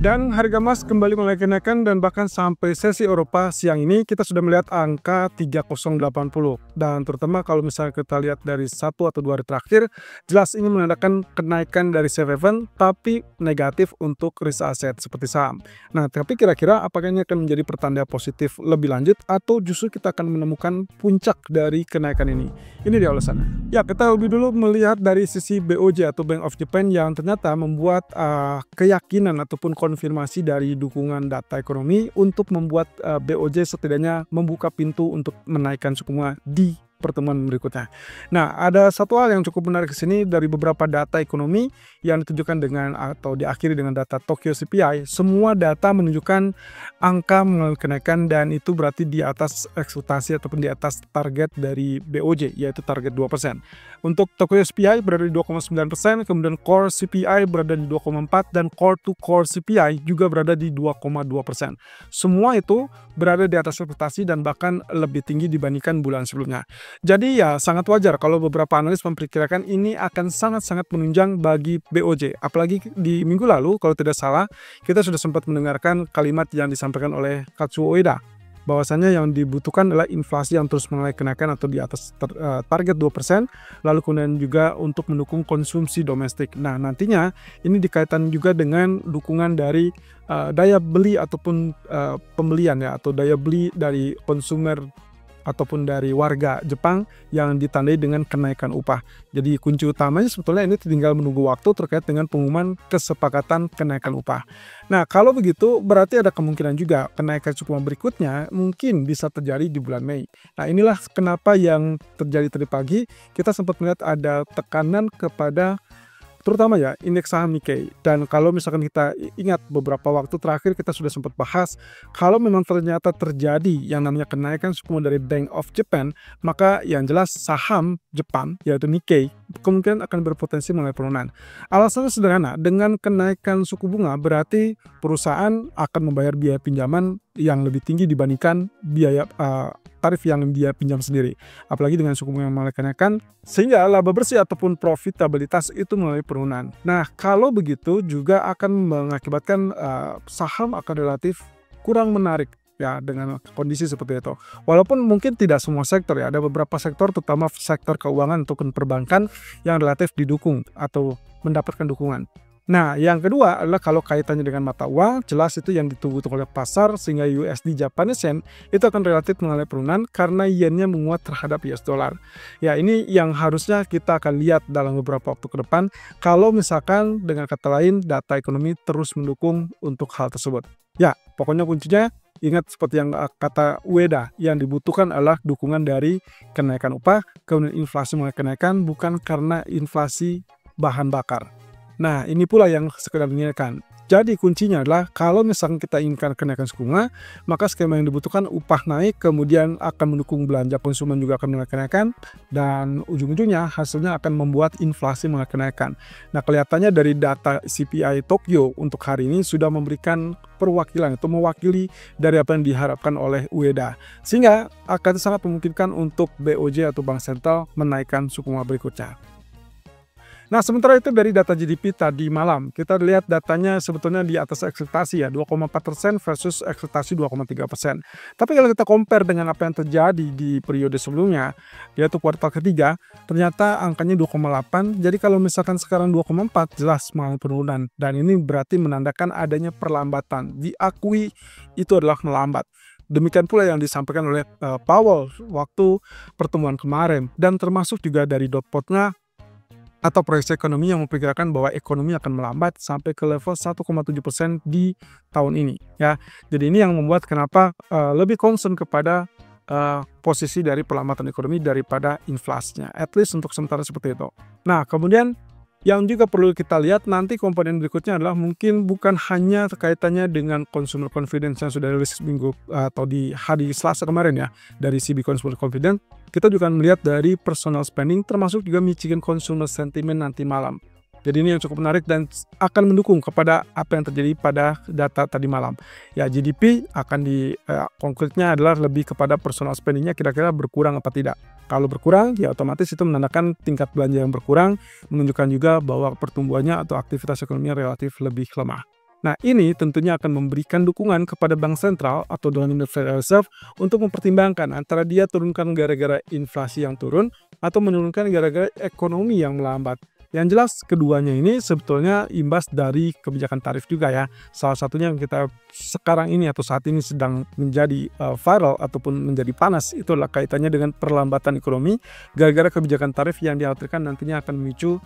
Dan harga emas kembali mulai kenaikan dan bahkan sampai sesi Eropa siang ini kita sudah melihat angka 3080. Dan terutama kalau misalnya kita lihat dari 1 atau 2 hari terakhir, jelas ini menandakan kenaikan dari safe haven tapi negatif untuk risk asset seperti saham. Nah, tapi kira-kira apakah ini akan menjadi pertanda positif lebih lanjut atau justru kita akan menemukan puncak dari kenaikan ini? Ini dia alasannya. Ya, kita lebih dulu melihat dari sisi BOJ atau Bank of Japan yang ternyata membuat keyakinan ataupun konfirmasi dari dukungan data ekonomi untuk membuat BOJ setidaknya membuka pintu untuk menaikkan suku bunga di pertemuan berikutnya. Nah, ada satu hal yang cukup menarik di sini dari beberapa data ekonomi yang ditunjukkan dengan atau diakhiri dengan data Tokyo CPI. Semua data menunjukkan angka mengalami kenaikan dan itu berarti di atas ekspektasi ataupun di atas target dari BOJ yaitu target 2%. Untuk Tokyo CPI berada di 2,9%, kemudian Core CPI berada di 2,4% dan Core to Core CPI juga berada di 2,2%. Semua itu berada di atas ekspektasi dan bahkan lebih tinggi dibandingkan bulan sebelumnya. Jadi ya sangat wajar kalau beberapa analis memperkirakan ini akan sangat-sangat menunjang bagi BOJ. Apalagi di minggu lalu kalau tidak salah kita sudah sempat mendengarkan kalimat yang disampaikan oleh Kazuo Ueda bahwasanya yang dibutuhkan adalah inflasi yang terus mengalami kenaikan atau di atas target 2%, lalu kemudian juga untuk mendukung konsumsi domestik. Nah, nantinya ini dikaitkan juga dengan dukungan dari daya beli ataupun pembelian ya, atau daya beli dari konsumer ataupun dari warga Jepang yang ditandai dengan kenaikan upah. Jadi kunci utamanya sebetulnya ini tinggal menunggu waktu terkait dengan pengumuman kesepakatan kenaikan upah. Nah, kalau begitu berarti ada kemungkinan juga kenaikan suku bunga berikutnya mungkin bisa terjadi di bulan Mei. Nah, inilah kenapa yang terjadi tadi pagi kita sempat melihat ada tekanan kepada terutama ya indeks saham Nikkei. Dan kalau misalkan kita ingat beberapa waktu terakhir kita sudah sempat bahas kalau memang ternyata terjadi yang namanya kenaikan suku bunga dari Bank of Japan, maka yang jelas saham Jepang yaitu Nikkei kemungkinan akan berpotensi mengalami penurunan. Alasannya sederhana, dengan kenaikan suku bunga berarti perusahaan akan membayar biaya pinjaman yang lebih tinggi dibandingkan biaya tarif yang dia pinjam sendiri. Apalagi dengan suku bunga yang mulai kenaikan, sehingga laba bersih ataupun profitabilitas itu mengalami penurunan. Nah, kalau begitu juga akan mengakibatkan saham akan relatif kurang menarik ya dengan kondisi seperti itu. Walaupun mungkin tidak semua sektor ya, ada beberapa sektor terutama sektor keuangan ataupun perbankan yang relatif didukung atau mendapatkan dukungan. Nah, yang kedua adalah kalau kaitannya dengan mata uang, jelas itu yang ditunggu-tunggu oleh pasar sehingga USD Japanese Yen itu akan relatif mengalami penurunan karena yennya menguat terhadap US dollar. Ya, ini yang harusnya kita akan lihat dalam beberapa waktu ke depan kalau misalkan dengan kata lain data ekonomi terus mendukung untuk hal tersebut. Ya, pokoknya kuncinya ingat seperti yang kata Ueda, yang dibutuhkan adalah dukungan dari kenaikan upah, kemudian inflasi mulai kenaikan bukan karena inflasi bahan bakar. Nah, ini pula yang sekedar diingatkan. Jadi kuncinya adalah kalau misalkan kita inginkan kenaikan suku bunga, maka skema yang dibutuhkan upah naik, kemudian akan mendukung belanja konsumen juga akan mulai kenaikan, dan ujung-ujungnya hasilnya akan membuat inflasi mulai kenaikan. Nah, kelihatannya dari data CPI Tokyo untuk hari ini sudah memberikan perwakilan atau mewakili dari apa yang diharapkan oleh Ueda. Sehingga akan sangat memungkinkan untuk BOJ atau Bank Sentral menaikkan suku bunga berikutnya. Nah, sementara itu dari data GDP tadi malam, kita lihat datanya sebetulnya di atas ekspektasi ya, 2,4% versus ekspektasi 2,3%. Tapi kalau kita compare dengan apa yang terjadi di periode sebelumnya, yaitu kuartal ketiga, ternyata angkanya 2,8. Jadi kalau misalkan sekarang 2,4, jelas mengalami penurunan. Dan ini berarti menandakan adanya perlambatan. Diakui itu adalah melambat. Demikian pula yang disampaikan oleh Powell waktu pertemuan kemarin. Dan termasuk juga dari dot-plotnya atau proyeksi ekonomi yang memperkirakan bahwa ekonomi akan melambat sampai ke level 1,7% di tahun ini ya. Jadi ini yang membuat kenapa lebih concern kepada posisi dari perlambatan ekonomi daripada inflasinya, at least untuk sementara seperti itu. Nah, kemudian yang juga perlu kita lihat nanti komponen berikutnya adalah mungkin bukan hanya kaitannya dengan consumer confidence yang sudah rilis minggu atau di hari Selasa kemarin ya, dari CB Consumer Confidence, kita juga melihat dari personal spending termasuk juga Michigan Consumer Sentiment nanti malam. Jadi ini yang cukup menarik dan akan mendukung kepada apa yang terjadi pada data tadi malam. Ya, GDP akan konkretnya adalah lebih kepada personal spendingnya kira-kira berkurang apa tidak. Kalau berkurang, ya otomatis itu menandakan tingkat belanja yang berkurang, menunjukkan juga bahwa pertumbuhannya atau aktivitas ekonominya relatif lebih lemah. Nah, ini tentunya akan memberikan dukungan kepada bank sentral atau London Federal Reserve untuk mempertimbangkan antara dia turunkan gara-gara inflasi yang turun atau menurunkan gara-gara ekonomi yang melambat. Yang jelas keduanya ini sebetulnya imbas dari kebijakan tarif juga ya. Salah satunya yang kita sekarang ini atau saat ini sedang menjadi viral ataupun menjadi panas, itu adalah kaitannya dengan perlambatan ekonomi gara-gara kebijakan tarif yang dikhawatirkan nantinya akan memicu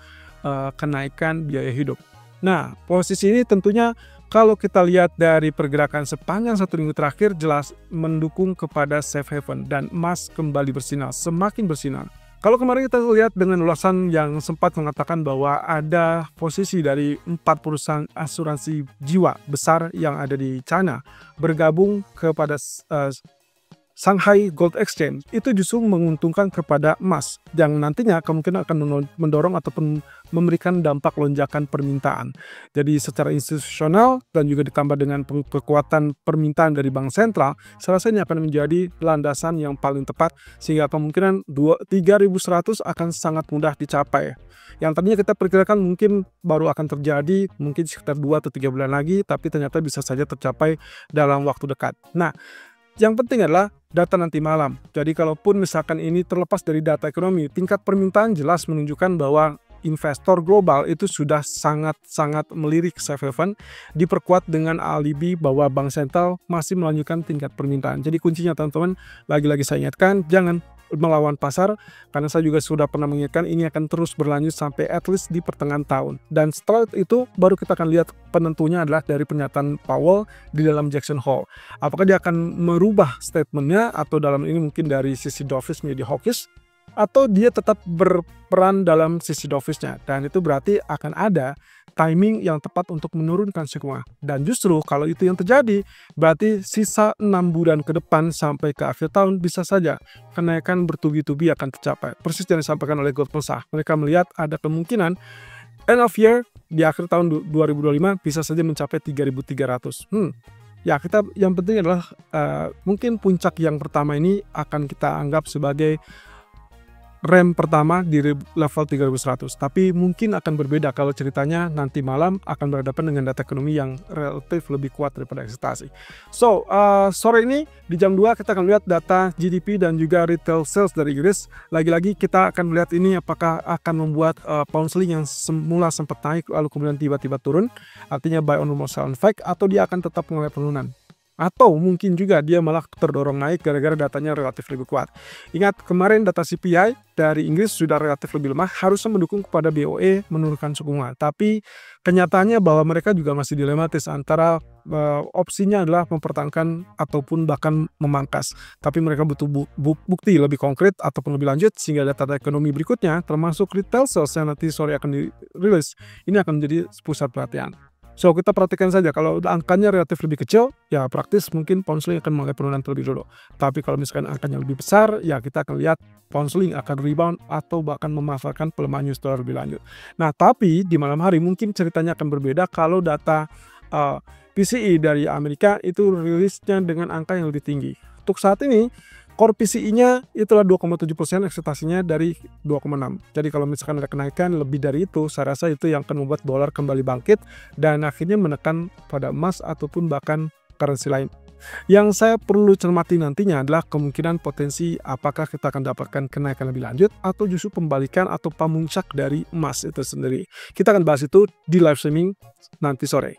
kenaikan biaya hidup. Nah, posisi ini tentunya kalau kita lihat dari pergerakan sepanjang 1 minggu terakhir jelas mendukung kepada safe haven dan emas kembali bersinar, semakin bersinar. Kalau kemarin kita lihat dengan ulasan yang sempat mengatakan bahwa ada posisi dari 4 perusahaan asuransi jiwa besar yang ada di China bergabung kepada Shanghai Gold Exchange, itu justru menguntungkan kepada emas yang nantinya kemungkinan akan mendorong ataupun memberikan dampak lonjakan permintaan. Jadi secara institusional dan juga ditambah dengan kekuatan permintaan dari bank sentral, saya rasa ini akan menjadi landasan yang paling tepat sehingga kemungkinan 3.100 akan sangat mudah dicapai. Yang tadinya kita perkirakan mungkin baru akan terjadi mungkin sekitar 2 atau 3 bulan lagi, tapi ternyata bisa saja tercapai dalam waktu dekat. Nah, yang penting adalah data nanti malam. Jadi kalaupun misalkan ini terlepas dari data ekonomi, tingkat permintaan jelas menunjukkan bahwa investor global itu sudah sangat-sangat melirik safe haven, diperkuat dengan alibi bahwa bank sentral masih melanjutkan tingkat permintaan. Jadi kuncinya teman-teman, lagi-lagi saya ingatkan, jangan melawan pasar, karena saya juga sudah pernah mengingatkan ini akan terus berlanjut sampai at least di pertengahan tahun. Dan setelah itu baru kita akan lihat penentunya adalah dari pernyataan Powell di dalam Jackson Hole. Apakah dia akan merubah statementnya atau dalam ini mungkin dari sisi dovish menjadi hawkish, atau dia tetap berperan dalam sisi dovish-nya, dan itu berarti akan ada timing yang tepat untuk menurunkan suku bunga. Dan justru kalau itu yang terjadi, berarti sisa 6 bulan ke depan sampai ke akhir tahun bisa saja kenaikan bertubi-tubi akan tercapai. Persis yang disampaikan oleh Goldman Sachs. Mereka melihat ada kemungkinan end of year di akhir tahun 2025 bisa saja mencapai 3.300. Ya, kita yang penting adalah mungkin puncak yang pertama ini akan kita anggap sebagai rem pertama di level 3.100, tapi mungkin akan berbeda kalau ceritanya nanti malam akan berhadapan dengan data ekonomi yang relatif lebih kuat daripada ekspektasi. So, sore ini di jam 2 kita akan lihat data GDP dan juga retail sales dari Inggris. Lagi-lagi kita akan melihat ini apakah akan membuat pound sterling yang semula sempat naik lalu kemudian tiba-tiba turun, artinya buy on rumor sell on fact, atau dia akan tetap mengalami penurunan. Atau mungkin juga dia malah terdorong naik gara-gara datanya relatif lebih kuat. Ingat kemarin data CPI dari Inggris sudah relatif lebih lemah, harusnya mendukung kepada BOE menurunkan suku bunga. Tapi kenyataannya bahwa mereka juga masih dilematis antara opsinya adalah mempertahankan ataupun bahkan memangkas. Tapi mereka butuh bukti lebih konkret ataupun lebih lanjut sehingga data ekonomi berikutnya termasuk retail sales yang nanti sore akan dirilis ini akan menjadi pusat perhatian. So, kita perhatikan saja kalau angkanya relatif lebih kecil, ya praktis mungkin pound sterling akan mulai penurunan terlebih dulu. Tapi kalau misalkan angkanya lebih besar, ya kita akan lihat pound sterling akan rebound atau bahkan memanfaatkan pelemahan US dollar lebih lanjut. Nah, tapi di malam hari mungkin ceritanya akan berbeda kalau data PCE dari Amerika itu rilisnya dengan angka yang lebih tinggi. Untuk saat ini, core PCE-nya itulah 2,7%, ekspektasinya dari 2,6. Jadi kalau misalkan ada kenaikan lebih dari itu, saya rasa itu yang akan membuat dolar kembali bangkit dan akhirnya menekan pada emas ataupun bahkan currency lain. Yang saya perlu cermati nantinya adalah kemungkinan potensi apakah kita akan dapatkan kenaikan lebih lanjut atau justru pembalikan atau pamuncak dari emas itu sendiri. Kita akan bahas itu di live streaming nanti sore.